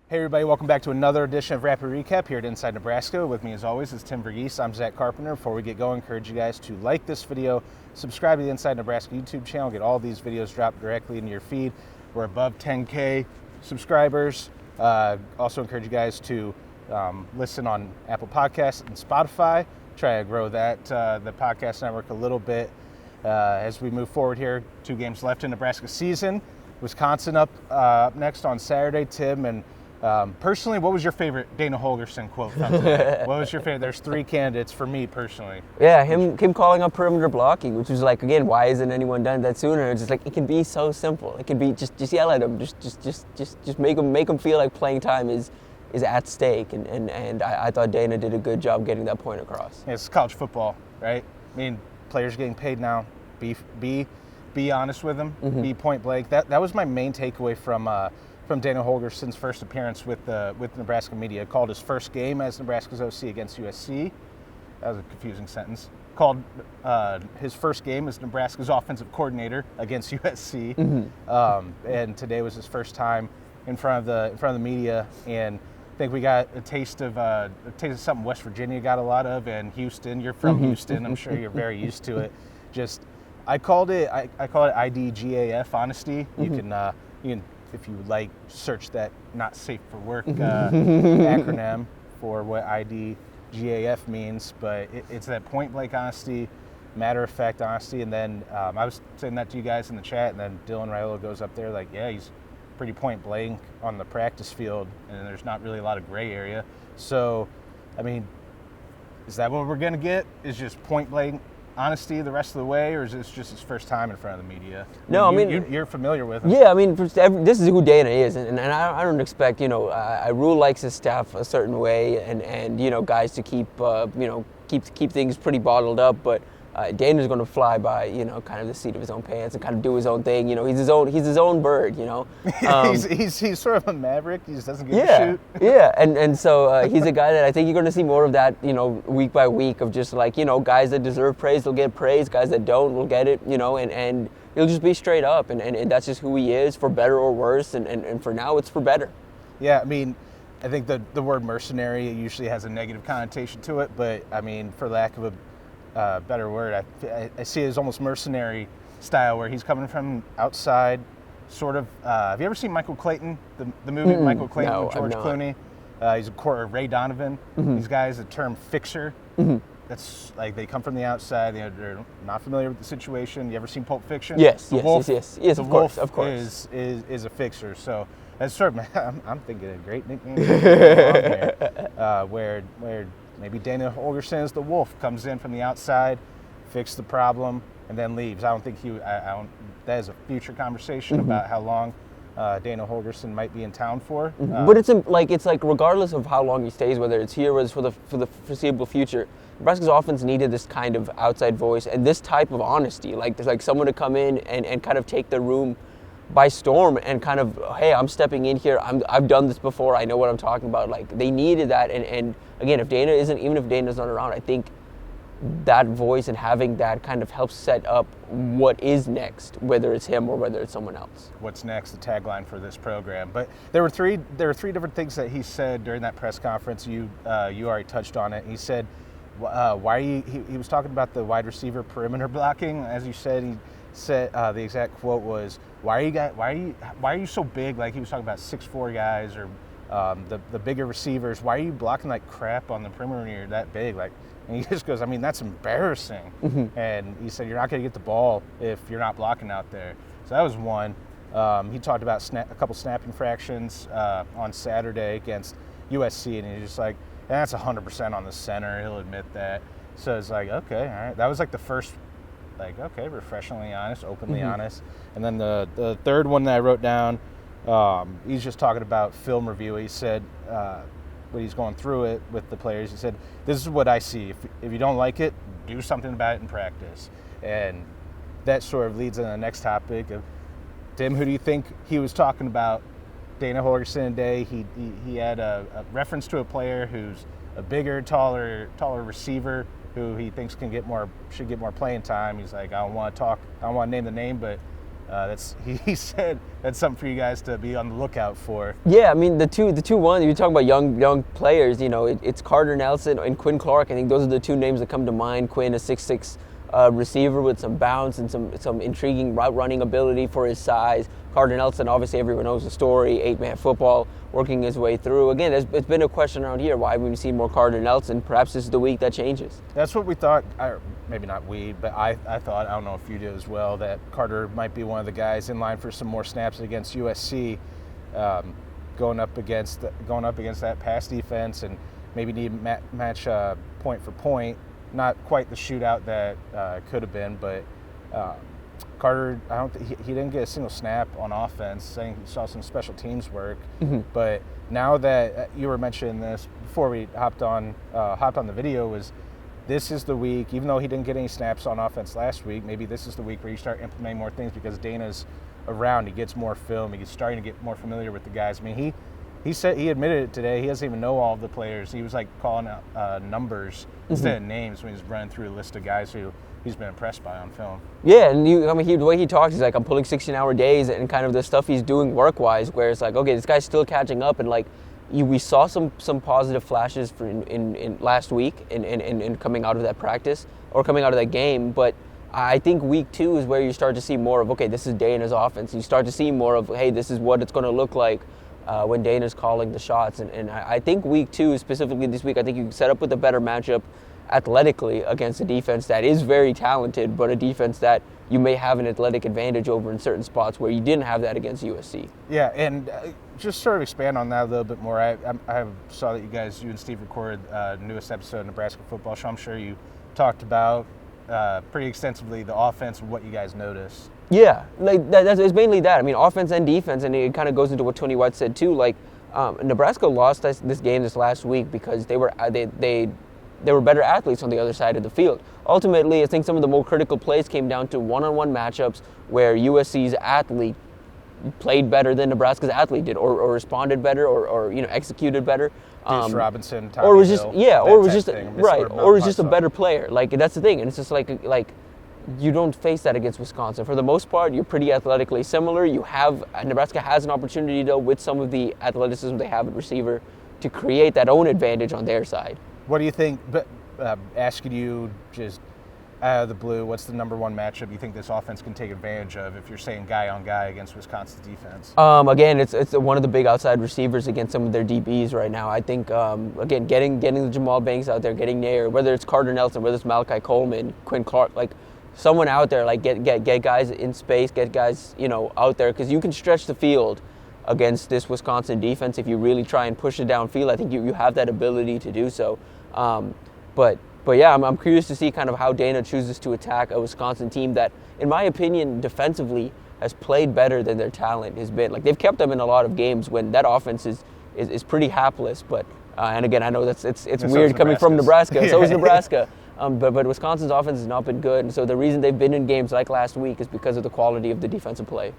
Hey everybody, welcome back to another edition of Rapid Recap here at Inside Nebraska. With me as always is Tim Verghese. I'm Zack Carpenter. Before we get going, I encourage you guys to like this video, subscribe to the Inside Nebraska YouTube channel, get all these videos dropped directly into your feed. We're above 10K subscribers. Also encourage you guys to listen on Apple Podcasts and Spotify. Try to grow that the podcast network a little bit as we move forward here. 2 games left in Nebraska season. Wisconsin up next on Saturday. Tim, and personally, what was your favorite Dana Holgorsen quote from today? What was your favorite? There's 3 candidates for me personally. Yeah, him calling up perimeter blocking, which was like, again, why hasn't anyone done that sooner? It's just like, it can be so simple. It can be just yell at him, just make him feel like playing time is at stake. And I thought Dana did a good job getting that point across. Yeah, it's college football, right? I mean, players getting paid now. Be honest with them. Mm-hmm. Be point blank. That was my main takeaway from Dana Holgorsen's first appearance with Nebraska media. Called his first game as Nebraska's OC against USC. That was a confusing sentence. Called his first game as Nebraska's offensive coordinator against USC. Mm-hmm. And today was his first time in front of the media. And I think we got a taste of something West Virginia got a lot of, and Houston. You're from Houston. I'm sure you're very used to it. I call it IDGAF, honesty. You can if you like, search that not safe for work acronym for what IDGAF means, but it's that point blank honesty, matter of fact honesty. And then I was saying that to you guys in the chat, and then Dylan Raiola goes up there like, yeah, he's pretty point blank on the practice field, and there's not really a lot of gray area. So, I mean, is that what we're going to get? Is just point blank honesty the rest of the way, or is this just his first time in front of the media? No, you're familiar with him. Yeah, I mean, this is who Dana is, and I don't expect, Rule likes his staff a certain way, and guys to keep things pretty bottled up, but Dana's going to fly by, kind of the seat of his own pants and kind of do his own thing. He's his own bird. He's sort of a maverick. He just doesn't get to shoot. Yeah, and so he's a guy that I think you're going to see more of that, week by week, of just like, guys that deserve praise will get praise, guys that don't will get it, and he'll just be straight up, and that's just who he is, for better or worse, and for now it's for better. Yeah, I mean, I think the word mercenary usually has a negative connotation to it, but I mean, for lack of a better word, I see it as almost mercenary style, where he's coming from outside, sort of. Have you ever seen Michael Clayton, the movie Michael Clayton no, with George Clooney? He's Ray Donovan. These guys, the term fixer. That's like, they come from the outside. They're not familiar with the situation. You ever seen Pulp Fiction? Yes, the yes, wolf, yes, yes. The of course, is a fixer. So that's sort of, I'm thinking a great nickname here, where maybe Dana Holgorsen is the wolf, comes in from the outside, fix the problem, and then leaves. I don't think that is a future conversation about how long Dana Holgorsen might be in town for. But it's like regardless of how long he stays, whether it's here or it's for the foreseeable future, Nebraska's offense needed this kind of outside voice and this type of honesty. Like, there's like someone to come in and kind of take the room by storm and kind of, hey, I'm stepping in here. I've done this before. I know what I'm talking about. Like, they needed that. And again, even if Dana's not around, I think that voice and having that kind of helps set up what is next, whether it's him or whether it's someone else. What's next? The tagline for this program. But there were three different things that he said during that press conference. You already touched on it. He said, why are you? He was talking about the wide receiver perimeter blocking, as you said. He said the exact quote was, why are you so big? Like, he was talking about 6'4" guys, or the bigger receivers. Why are you blocking like crap on the perimeter when you're that big? Like, and he just goes, I mean, that's embarrassing. And he said, you're not going to get the ball if you're not blocking out there. So that was one. He talked about a couple snap infractions on Saturday against USC, and he's just like, that's 100% on the center. He'll admit that. So it's like, okay, all right. That was like the first, like, okay, refreshingly honest, openly honest. And then the third one that I wrote down, he's just talking about film review. He said, when he's going through it with the players, he said, this is what I see. If you don't like it, do something about it in practice. And that sort of leads into the next topic of, Tim, who do you think he was talking about? Dana Holgorsen today, he had a reference to a player who's a bigger, taller receiver who he thinks should get more playing time. He's like, I don't want to name the name, but He said that's something for you guys to be on the lookout for. Yeah, I mean the two ones you're talking about young players. It's Carter Nelson and Quinn Clark. I think those are the two names that come to mind. Quinn, a 6'6" receiver with some bounce and some intriguing route running ability for his size. Carter Nelson, obviously everyone knows the story, 8-man football, working his way through. Again, it's been a question around here, why haven't we seen more Carter Nelson? Perhaps this is the week that changes. That's what we thought, maybe not we, but I thought, I don't know if you did as well, that Carter might be one of the guys in line for some more snaps against USC, going up against that pass defense and maybe need match point for point. Not quite the shootout that could have been, but Carter, I don't think he didn't get a single snap on offense, saying he saw some special teams work. Mm-hmm. But now that you were mentioning this before we hopped on the video, this is the week, even though he didn't get any snaps on offense last week, maybe this is the week where you start implementing more things because Dana's around, he gets more film, he's starting to get more familiar with the guys. I mean, he said, he admitted it today, he doesn't even know all of the players. He was like calling out numbers instead of names when he's running through a list of guys who he's been impressed by on film. Yeah, and the way he talks, he's like, I'm pulling 16-hour days, and kind of the stuff he's doing work-wise, where it's like, okay, this guy's still catching up, and like, we saw some positive flashes in last week in coming out of that practice or coming out of that game, but I think week 2 is where you start to see more of, okay, this is Dana's offense. You start to see more of, hey, this is what it's going to look like when Dana's calling the shots. And I think week 2, specifically this week, I think you set up with a better matchup athletically against a defense that is very talented, but a defense that you may have an athletic advantage over in certain spots where you didn't have that against USC. Yeah, and just sort of expand on that a little bit more. I saw that you and Steve recorded the newest episode of Nebraska Football Show. I'm sure you talked about pretty extensively the offense and what you guys noticed. Yeah, like it's mainly that. I mean, offense and defense, and it kind of goes into what Tony White said too. Like, Nebraska lost this game this last week because they were better athletes on the other side of the field. Ultimately, I think some of the more critical plays came down to one-on-one matchups where USC's athlete played better than Nebraska's athlete did, or responded better, or executed better. Deuce Robinson, Tommy or was just Hill, or was just or was just a better player. Like, that's the thing, and it's just like you don't face that against Wisconsin. For the most part, you're pretty athletically similar. Nebraska has an opportunity though, with some of the athleticism they have at receiver, to create that own advantage on their side. What do you think? But asking you just out of the blue, what's the number one matchup you think this offense can take advantage of if you're saying guy on guy against Wisconsin's defense? Again, it's one of the big outside receivers against some of their DBs right now. I think again, getting the Jamal Banks out there, getting Nair, whether it's Carter Nelson, whether it's Malachi Coleman, Quinn Clark, like someone out there, like get guys in space, get guys out there, because you can stretch the field against this Wisconsin defense if you really try and push it downfield. I think you have that ability to do so. But yeah, I'm curious to see kind of how Dana chooses to attack a Wisconsin team that, in my opinion, defensively has played better than their talent has been. Like, they've kept them in a lot of games when that offense is pretty hapless. But and again, I know it's weird coming from Nebraska. Yeah. So is Nebraska. But Wisconsin's offense has not been good, and so the reason they've been in games like last week is because of the quality of the defensive play.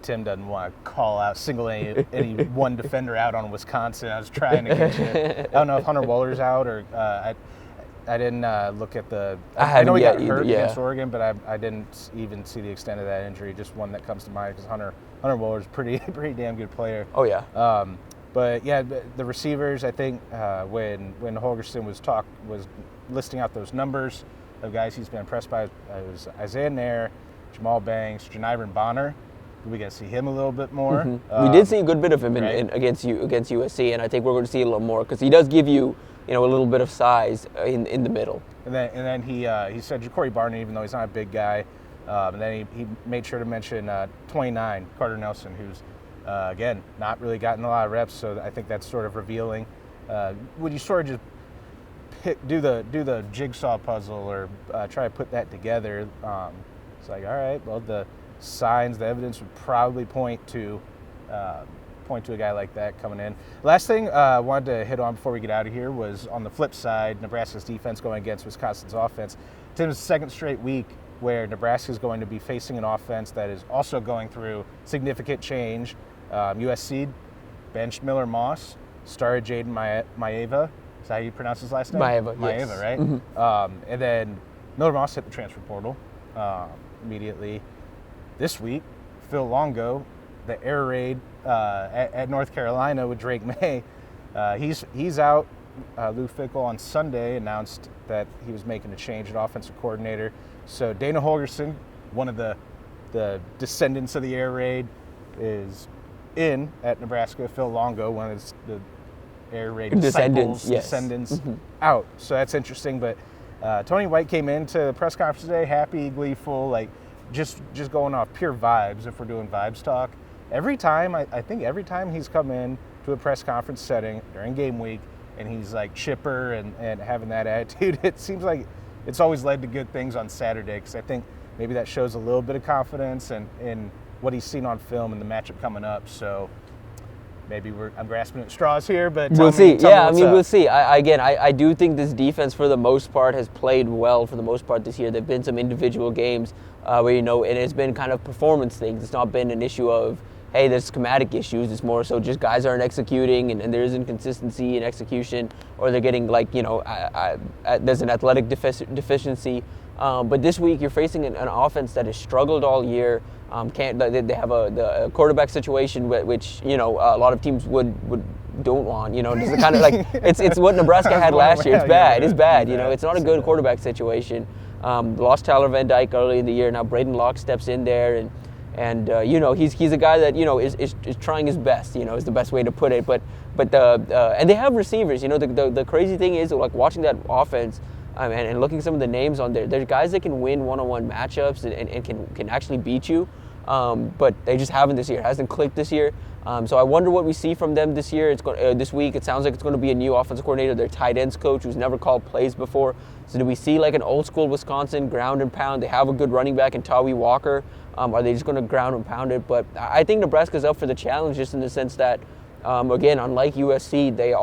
Tim doesn't want to call out, single any one defender out on Wisconsin. I was trying to get you. I don't know if Hunter Woller's out or I didn't look at the. I know he got hurt against Oregon, but I didn't even see the extent of that injury. Just one that comes to mind because Hunter Woller's pretty damn good player. Oh yeah. But yeah, the receivers. I think when Holgorsen was listing out those numbers of guys he's been impressed by, was Isaiah Nair, Jamal Banks, Janiran Bonner. We got to see him a little bit more. Mm-hmm. We did see a good bit of him against USC, and I think we're going to see a little more because he does give you a little bit of size in the middle. And then he said Ja'Cory Barney, even though he's not a big guy. And then he made sure to mention 29, Carter Nelson, who's again not really gotten a lot of reps. So I think that's sort of revealing. Would you sort of just do the jigsaw puzzle or try to put that together? It's like, all right, well, the signs, the evidence would probably point to a guy like that coming in. Last thing I wanted to hit on before we get out of here was on the flip side, Nebraska's defense going against Wisconsin's offense. Tim's second straight week where Nebraska is going to be facing an offense that is also going through significant change. USC benched Miller Moss, started Jaden Maeva. Is that how you pronounce his last name? Maeva, yes. Right? Mm-hmm. And then Miller Moss hit the transfer portal immediately. This week, Phil Longo, the air raid at North Carolina with Drake May. He's out. Lou Fickell on Sunday announced that he was making a change at offensive coordinator. So Dana Holgorsen, one of the descendants of the air raid, is in at Nebraska. Phil Longo, one of the air raid descendants, descendants out. So that's interesting. But Tony White came into the press conference today, happy, gleeful, like just going off pure vibes. If we're doing vibes talk, every time I think every time he's come in to a press conference setting during game week, and he's like chipper and having that attitude, it seems like it's always led to good things on Saturday, because I think maybe that shows a little bit of confidence in what he's seen on film and the matchup coming up. So maybe I'm grasping at straws here, but we'll see. Yeah, I mean, up. We'll see. I do think this defense, for the most part, has played well for the most part this year. There've been some individual games where, it has been kind of performance things. It's not been an issue of, hey, there's schematic issues. It's more so just guys aren't executing, and there is inconsistency in execution, or they're getting there's an athletic deficiency. But this week you're facing an offense that has struggled all year. They have a quarterback situation which a lot of teams don't want. Just kind of like it's what Nebraska had last year. It's bad. It's bad. It's not a good quarterback situation. Lost Tyler Van Dyke early in the year. Now Braden Locke steps in there and he's a guy that is trying his best. Is the best way to put it. But and they have receivers. The crazy thing is, like, watching that offense and looking at some of the names on there. There's guys that can win one-on-one matchups and can actually beat you. But they just haven't this year. It hasn't clicked this year. So I wonder what we see from them this year. This week, it sounds like it's going to be a new offensive coordinator, their tight ends coach, who's never called plays before. So do we see like an old school Wisconsin ground and pound? They have a good running back in Tawi Walker. Are they just going to ground and pound it? But I think Nebraska's up for the challenge, just in the sense that, again, unlike USC, they're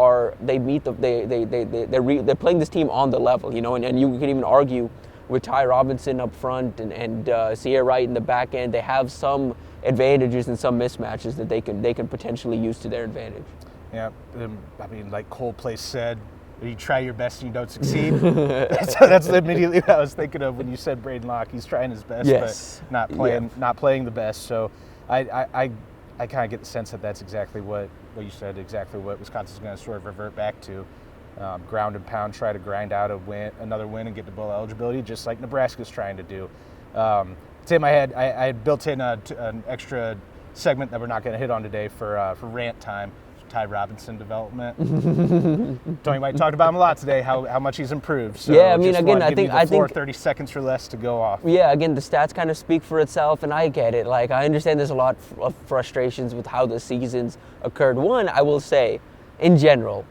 playing this team on the level, and you could even argue with Ty Robinson up front and Sierra Wright in the back end. They have some advantages and some mismatches that they can potentially use to their advantage. Yeah, I mean, like Cole Place said, you try your best and you don't succeed. That's immediately what I was thinking of when you said Braden Locke. He's trying his best, but not playing the best. So I kind of get the sense that that's exactly what you said, exactly what Wisconsin's going to sort of revert back to. Ground and pound, try to grind out another win and get to bowl eligibility, just like Nebraska's trying to do. Tim, I had built in an extra segment that we're not going to hit on today for rant time. Ty Robinson development. Tony White talked about him a lot today, how much he's improved. So yeah, I mean, again, I think 30 seconds or less to go off. Yeah, again, the stats kind of speak for itself, and I get it. Like, I understand there's a lot of frustrations with how the seasons occurred. One, I will say, in general,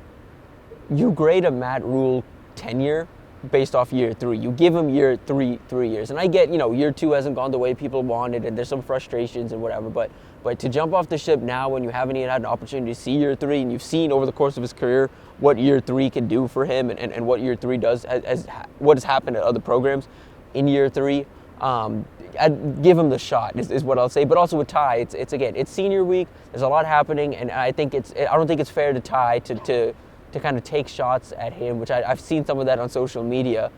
you grade a Matt Rule tenure based off year 3. You give him year 3 years. And I get, year 2 hasn't gone the way people wanted, and there's some frustrations and whatever, but to jump off the ship now when you haven't even had an opportunity to see year 3, and you've seen over the course of his career what year 3 can do for him and what year 3 does, as what has happened at other programs in year 3, I'd give him the shot is what I'll say. But also with Ty, it's senior week. There's a lot happening, and I don't think it's fair to Ty to kind of take shots at him, which I've seen some of that on social media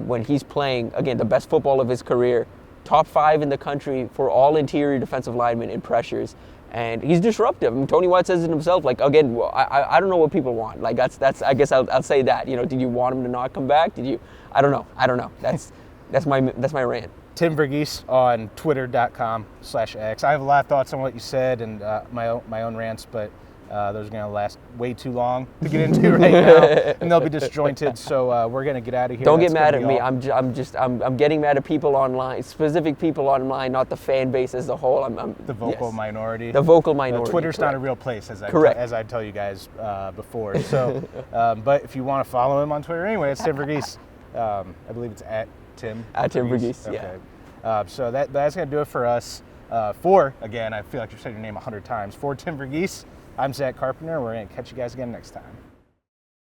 when he's playing, again, the best football of his career, top 5 in the country for all interior defensive linemen in pressures, and he's disruptive. I mean, Tony White says it himself. Like, again, I don't know what people want. Like, that's I guess I'll say that. Did you want him to not come back? Did you? I don't know. That's my rant. Tim Verghese on Twitter.com/X. I have a lot of thoughts on what you said and my own rants, but those are going to last way too long to get into right now, and they'll be disjointed. So we're going to get out of here. Don't get mad at me. I'm getting mad at people online, specific people online, not the fan base as a whole. I'm the vocal minority. The vocal minority. Twitter's correct. not a real place, as I tell you guys before. So, but if you want to follow him on Twitter, anyway, it's Tim Verghese. I believe it's at Tim Verghese. Okay. Yeah. So that's going to do it for us. Again, I feel like you've said your name 100 times. For Tim Verghese, I'm Zack Carpenter. We're going to catch you guys again next time.